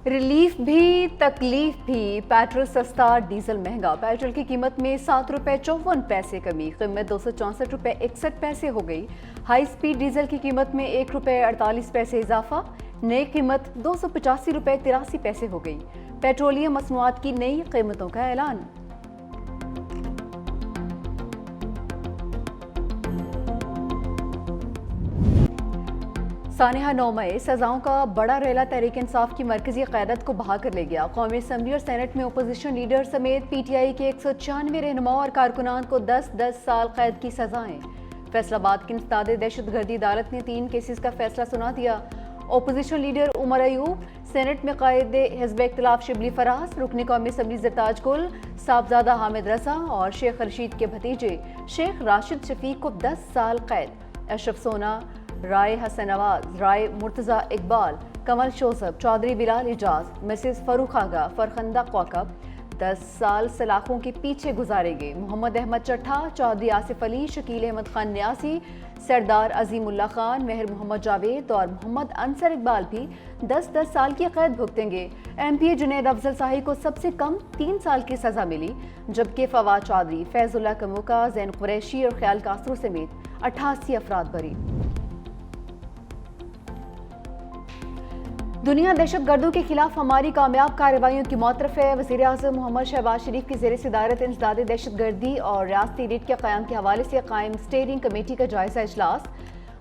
Relief بھی تکلیف بھی، پیٹرول سستا ڈیزل مہنگا، پیٹرول کی قیمت میں 7 روپے 54 پیسے کمی، قیمت 264 روپے 61 پیسے ہو گئی۔ ہائی سپیڈ ڈیزل کی قیمت میں 1 روپے 48 پیسے اضافہ، نئی قیمت 285 روپے 83 پیسے ہو گئی۔ پیٹرولیم مصنوعات کی نئی قیمتوں کا اعلان۔ سانحہ 9 مئی سزاؤں کا بڑا ریلا تحریک انصاف کی مرکزی قیادت کو بہا کر لے گیا۔ قومی اسمبلی اور سینٹ میں اپوزیشن لیڈر سمیت پی ٹی آئی کے 196 رہنماؤں اور کارکنان کو 10 سال قید کی سزائیں۔ فیصل آباد کی انسداد دہشت گردی عدالت نے 3 کیسز کا فیصلہ سنا دیا۔ Opposition leader Omar Ayub, Saint میں قائد حزب اختلاف شبلی فراز، رکن قومی اسمبلی زرتاج گل، صاحبزادہ حامد رضا اور شیخ رشید کے بھتیجے شیخ راشد شفیق کو 10 سال قید۔ اشرف سونا، رائے حسن نواز، رائے مرتضی اقبال، کمل شوذب، چودھری بلال اعجاز، مسز فروخ آغا، فرخندہ کوکب 10 سال سلاخوں کے پیچھے گزاریں گے۔ محمد احمد چٹھا، چودھری آصف علی، شکیل احمد خان نیازی، سردار عظیم اللہ خان، مہر محمد جاوید اور محمد انصر اقبال بھی 10 سال کی قید بھگتیں گے۔ ایم پی اے جنید افضل شاہی کو سب سے کم 3 سال کی سزا ملی، جبکہ فواد چودھری، فیض اللہ کموکا، زین قریشی اور خیال کاسرو سمیت 88 افراد بری۔ دنیا دہشت گردوں کے خلاف ہماری کامیاب کارروائیوں کی معترف ہے۔ وزیر اعظم محمد شہباز شریف کی زیر صدارت انسداد دہشت گردی اور ریاستی ریٹ کے قیام کے حوالے سے قائم اسٹیئرنگ کمیٹی کا جائزہ اجلاس۔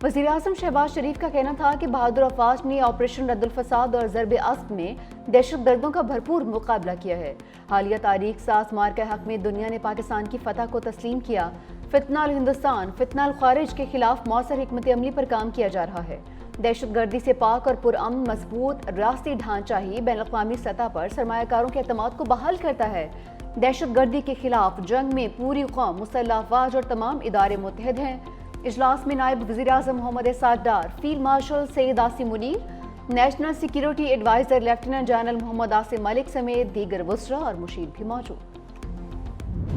وزیر اعظم شہباز شریف کا کہنا تھا کہ بہادر افواج نے آپریشن رد الفساد اور ضرب عصب میں دہشت گردوں کا بھرپور مقابلہ کیا ہے۔ حالیہ تاریخ ساز مار کے حق میں دنیا نے پاکستان کی فتح کو تسلیم کیا۔ فتنہ الہندوستان، فتنہ الخارج کے خلاف مؤثر حکمت عملی پر کام کیا جا رہا ہے۔ دہشت گردی سے پاک اور پرامن مضبوط ریاستی ڈھانچہ ہی بین الاقوامی سطح پر سرمایہ کاروں کے اعتماد کو بحال کرتا ہے۔ دہشت گردی کے خلاف جنگ میں پوری قوم، مسلح افواج اور تمام ادارے متحد ہیں۔ اجلاس میں نائب وزیر اعظم Muhammad Asad Dar, field marshal Syed Asim Munir, national security adviser lieutenant general Muhammad Asim Malik سمیت دیگر وزراء اور مشیر بھی موجود۔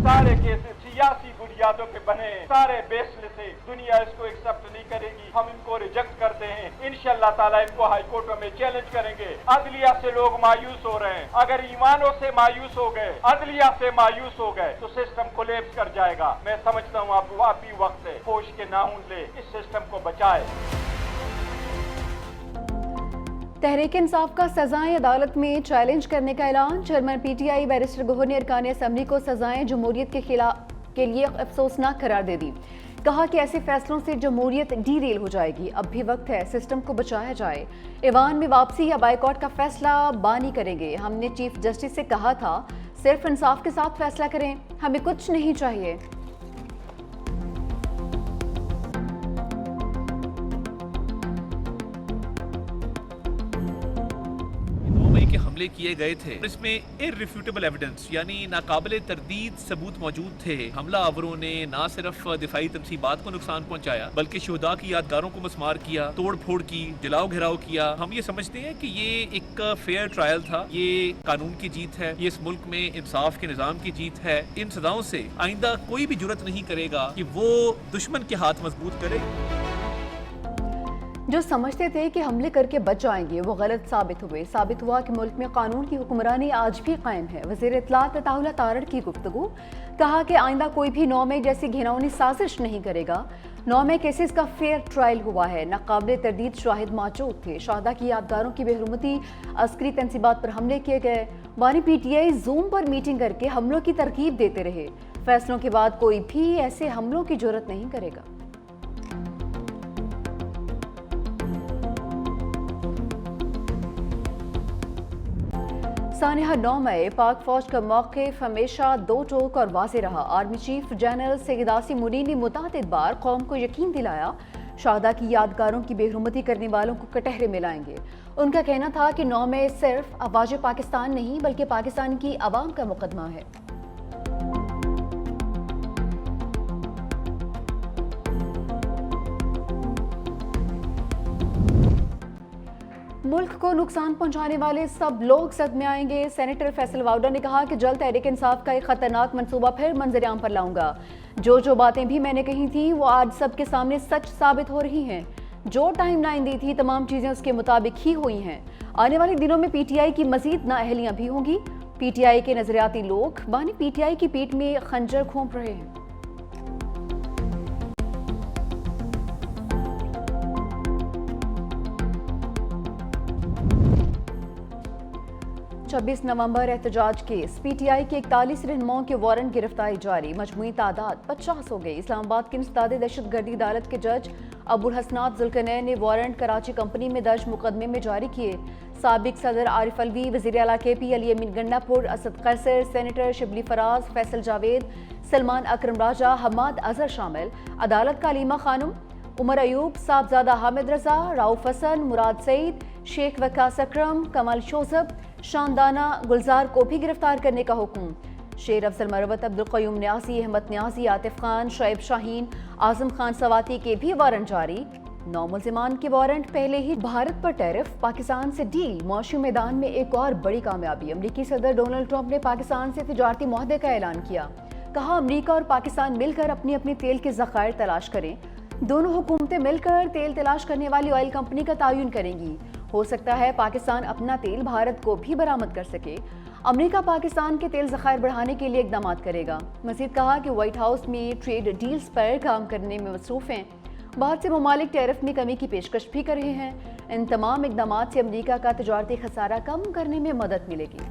سارے کیسز سیاسی بنیادوں پہ بنے، سارے بیسل سے دنیا اس کو ایکسپٹ نہیں کرے گی، ہم ان کو ریجیکٹ کرتے ہیں۔ انشاءاللہ تعالیٰ ان کو ہائی کورٹوں میں چیلنج کریں گے۔ عدلیہ سے لوگ مایوس ہو رہے ہیں، اگر ایمانوں سے مایوس ہو گئے، عدلیہ سے مایوس ہو گئے تو سسٹم کولیپس کر جائے گا۔ میں سمجھتا ہوں آپ بھی وقت ہے ہوش کے ناخن لے، اس سسٹم کو بچائے۔ تحریک انصاف کا سزائیں عدالت میں چیلنج کرنے کا اعلان۔ Chairman P T I barrister Gohar نے ارکان اسمبلی کو سزائیں جمہوریت کے لیے افسوسناک قرار دے دی۔ کہا کہ ایسے فیصلوں سے جمہوریت ڈی ریل ہو جائے گی، اب بھی وقت ہے سسٹم کو بچایا جائے۔ ایوان میں واپسی یا بائیکاٹ کا فیصلہ بانی کریں گے۔ ہم نے چیف جسٹس سے کہا تھا صرف انصاف کے ساتھ فیصلہ کریں، ہمیں کچھ نہیں چاہیے۔ کے حملے کیے گئے تھے، اس میں irrefutable ایویڈنس یعنی ناقابل تردید ثبوت موجود تھے۔ حملہ آوروں نے نہ صرف دفاعی تنصیبات کو نقصان پہنچایا بلکہ شہداء کی یادگاروں کو مسمار کیا، توڑ پھوڑ کی، جلاؤ گھراؤ کیا۔ ہم یہ سمجھتے ہیں کہ یہ ایک فیئر ٹرائل تھا، یہ قانون کی جیت ہے، یہ اس ملک میں انصاف کے نظام کی جیت ہے۔ ان سزاؤں سے آئندہ کوئی بھی جرات نہیں کرے گا کہ وہ دشمن کے ہاتھ مضبوط کرے۔ جو سمجھتے تھے کہ حملے کر کے بچ جائیں گے وہ غلط ثابت ہوئے۔ ثابت ہوا کہ ملک میں قانون کی حکمرانی آج بھی قائم ہے۔ وزیر اطلاعات عطا اللہ تارڑ کی گفتگو، کہا کہ آئندہ کوئی بھی 9 مئی جیسی گھناؤنی سازش نہیں کرے گا۔ 9 مئی کیسز کا فیئر ٹرائل ہوا ہے، ناقابل تردید شاہد موجود تھے، شہداء کی یادگاروں کی بے حرمتی، عسکری تنصیبات پر حملے کیے گئے۔ بانی پی ٹی آئی زوم پر میٹنگ کر کے حملوں کی ترغیب دیتے رہے۔ فیصلوں کے بعد کوئی بھی ایسے حملوں کی جرات نہیں کرے گا۔ سانحہ 9 مئی پاک فوج کا موقف ہمیشہ دو ٹوک اور واضح رہا۔ آرمی چیف جنرل سید عاصم منیر نے متعدد بار قوم کو یقین دلایا شہداء کی یادگاروں کی بے حرمتی کرنے والوں کو کٹہرے میں لائیں گے۔ ان کا کہنا تھا کہ 9 مئی صرف افواج پاکستان نہیں بلکہ پاکستان کی عوام کا مقدمہ ہے۔ ملک کو نقصان پہنچانے والے سب لوگ صدمے میں آئیں گے۔ سینیٹر فیصل واؤڈا نے کہا کہ جلد تحریک انصاف کا ایک خطرناک منصوبہ پھر منظر عام پر لاؤں گا۔ جو باتیں بھی میں نے کہی تھیں وہ آج سب کے سامنے سچ ثابت ہو رہی ہیں۔ جو ٹائم لائن دی تھی تمام چیزیں اس کے مطابق ہی ہوئی ہیں۔ آنے والے دنوں میں پی ٹی آئی کی مزید نااہلیاں بھی ہوں گی۔ پی ٹی آئی کے نظریاتی لوگ بانی پی ٹی آئی کی پیٹھ میں خنجر گھونپ رہے ہیں۔ 26 نومبر احتجاج کیس، پی ٹی آئی کے 41 رہنماؤں کے وارنٹ گرفتاری جاری، مجموعی تعداد 50 ہو گئی۔ اسلام آباد کی انسداد دہشت گردی عدالت کے جج ابوالحسنات ذوالقرنین نے وارنٹ کراچی کمپنی میں درج مقدمے میں جاری کیے۔ سابق صدر عارف علوی، وزیر اعلیٰ کے پی علی امین گنڈا پور، اسد قیصر، سینیٹر شبلی فراز، فیصل جاوید، سلمان اکرم راجہ، حماد اظہر شامل۔ عدالت کا علیمہ خانم، عمر ایوب، صاحبزادہ حامد رضا، راؤف حسن، مراد سعید، شیخ وقاص اکرم، کمال شوزب، شاندانہ گلزار کو بھی گرفتار کرنے کا حکم۔ شیر افضل مروت، عبدالقیوم نیازی، احمد نیازی، عاطف خان، شعیب شاہین، اعظم خان سواتی کے بھی وارنٹ جاری۔ 9 ملزمان کے وارنٹ پہلے ہی۔ بھارت پر ٹیرف، پاکستان سے ڈیل، معاشی میدان میں ایک اور بڑی کامیابی۔ امریکی صدر ڈونلڈ ٹرمپ نے پاکستان سے تجارتی معاہدے کا اعلان کیا۔ کہا امریکہ اور پاکستان مل کر اپنی اپنی تیل کے ذخائر تلاش کریں۔ دونوں حکومتیں مل کر تیل تلاش کرنے والی آئل کمپنی کا تعین کریں گی۔ ہو سکتا ہے پاکستان اپنا تیل بھارت کو بھی برآمد کر سکے۔ امریکہ پاکستان کے تیل ذخائر بڑھانے کے لیے اقدامات کرے گا۔ مزید کہا کہ وائٹ ہاؤس میں ٹریڈ ڈیلز پر کام کرنے میں مصروف ہیں۔ بہت سے ممالک ٹیرف میں کمی کی پیشکش بھی کر رہے ہیں۔ ان تمام اقدامات سے امریکہ کا تجارتی خسارہ کم کرنے میں مدد ملے گی۔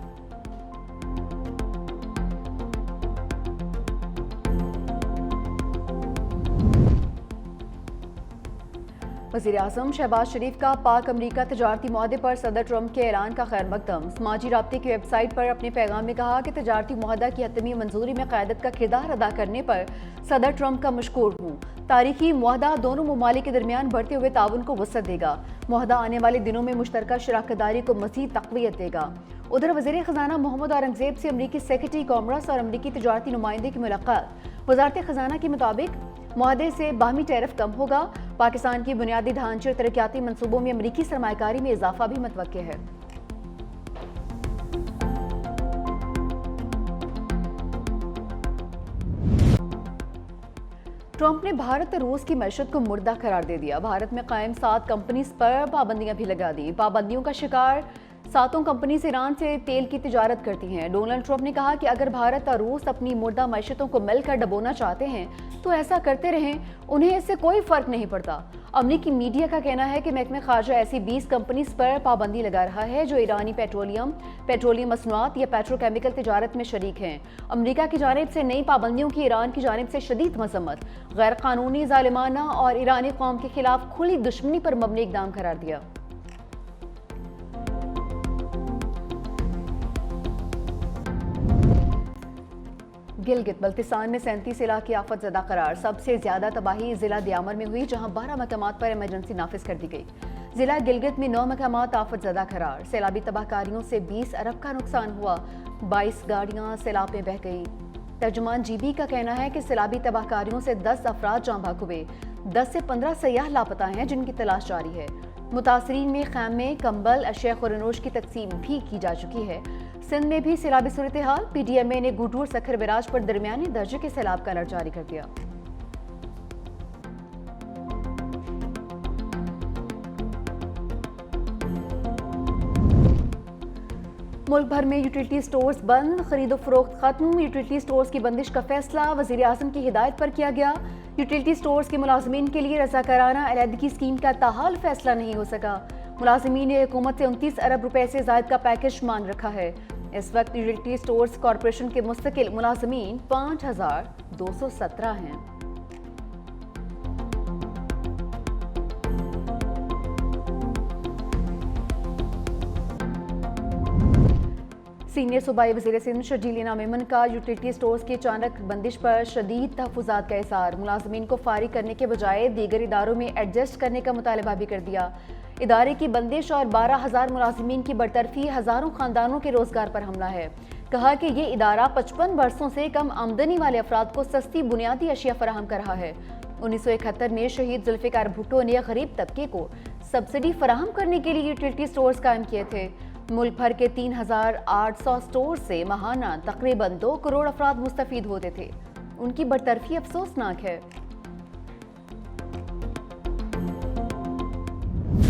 وزیر اعظم شہباز شریف کا پاک امریکہ تجارتی معاہدے پر صدر ٹرمپ کے اعلان کا خیر مقدم۔ سماجی رابطے کی ویب سائٹ پر اپنے پیغام میں کہا کہ تجارتی معاہدہ کی حتمی منظوری میں قیادت کا کردار ادا کرنے پر صدر ٹرمپ کا مشکور ہوں۔ تاریخی معاہدہ دونوں ممالک کے درمیان بڑھتے ہوئے تعاون کو وسعت دے گا۔ معاہدہ آنے والے دنوں میں مشترکہ شراکت داری کو مزید تقویت دے گا۔ ادھر وزیر خزانہ محمد اورنگزیب سے امریکی سیکرٹری کامرس اور امریکی تجارتی نمائندے کی ملاقات۔ وزارت خزانہ کے مطابق معاہدے سے باہمی ٹیرف کم ہوگا۔ پاکستان کی بنیادی ڈھانچے اور ترقیاتی منصوبوں میں امریکی سرمایہ کاری میں اضافہ بھی متوقع ہے۔ ٹرمپ نے بھارت اور روس کی معیشت کو مردہ قرار دے دیا۔ بھارت میں قائم 7 کمپنیز پر پابندیاں بھی لگا دیں۔ پابندیوں کا شکار 7 کمپنیز ایران سے تیل کی تجارت کرتی ہیں۔ ڈونلڈ ٹرمپ نے کہا کہ اگر بھارت اور روس اپنی مردہ معیشتوں کو مل کر ڈبونا چاہتے ہیں تو ایسا کرتے رہیں، انہیں اس سے کوئی فرق نہیں پڑتا۔ امریکی میڈیا کا کہنا ہے کہ محکمہ خارجہ ایسی 20 کمپنیز پر پابندی لگا رہا ہے جو ایرانی پیٹرولیم مصنوعات یا پیٹرو کیمیکل تجارت میں شریک ہیں۔ امریکہ کی جانب سے نئی پابندیوں کی ایران کی جانب سے شدید مذمت، غیر قانونی، ظالمانہ اور ایرانی قوم کے خلاف کھلی دشمنی پر مبنی اقدام قرار دیا۔ گلگت بلتستان میں 37 علاقے آفت زدہ قرار۔ سب سے زیادہ تباہی ضلع دیامر میں ہوئی، جہاں 12 مقامات پر ایمرجنسی نافذ کر دی گئی۔ ضلع گلگت میں 9 مقامات آفت زدہ قرار۔ سیلابی تباہ کاریوں سے 20 ارب کا نقصان ہوا، 22 گاڑیاں سیلاب میں بہہ گئیں۔ ترجمان جی بی کا کہنا ہے کہ سیلابی تباہ کاریوں سے 10 افراد جاں بحق ہوئے، 10 سے 15 سیاح لاپتہ ہیں جن کی تلاش جاری ہے۔ متاثرین میں خیمے، کمبل، اشیاء خورنوش کی تقسیم بھی کی جا چکی ہے۔ سندھ میں بھی سیلابی صورتحال، پی ڈی ایم اے نے گڈور سکھر بیراج پر درمیانی درجے کے سیلاب کا الرٹ جاری کر دیا۔ ملک بھر میں یوٹیلیٹی سٹورز بند، خرید و فروخت ختم۔ یوٹیلیٹی سٹورز کی بندش کا فیصلہ وزیر اعظم کی ہدایت پر کیا گیا۔ یوٹیلیٹی سٹورز کے ملازمین کے لیے رضاکارانہ علیحدگی اسکیم کا تاحال فیصلہ نہیں ہو سکا۔ ملازمین نے حکومت سے 29 ارب روپے سے زائد کا پیکج مانگ رکھا ہے۔ اس وقت یوٹیلیٹی سٹورز کارپوریشن کے مستقل ملازمین 5217 ہیں۔ سینئر صوبائی وزیر سندھ شرجیل انعام ایمن کا یوٹیلیٹی سٹورز کی اچانک بندش پر شدید تحفظات کا اظہار۔ ملازمین کو فارغ کرنے کے بجائے دیگر اداروں میں ایڈجسٹ کرنے کا مطالبہ بھی کر دیا۔ ادارے کی بندش اور 12,000 ملازمین کی برطرفی ہزاروں خاندانوں کے روزگار پر حملہ ہے۔ کہا کہ یہ ادارہ 55 برسوں سے کم آمدنی والے افراد کو سستی بنیادی اشیاء فراہم کر رہا ہے۔ 1971 میں شہید ذوالفقار بھٹو نے غریب طبقے کو سبسڈی فراہم کرنے کے لیے یوٹیلیٹی سٹورز قائم کیے تھے۔ ملک بھر کے 3,800 سٹور سے ماہانہ تقریباً 2 کروڑ افراد مستفید ہوتے تھے۔ ان کی برطرفی افسوسناک ہے۔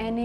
NA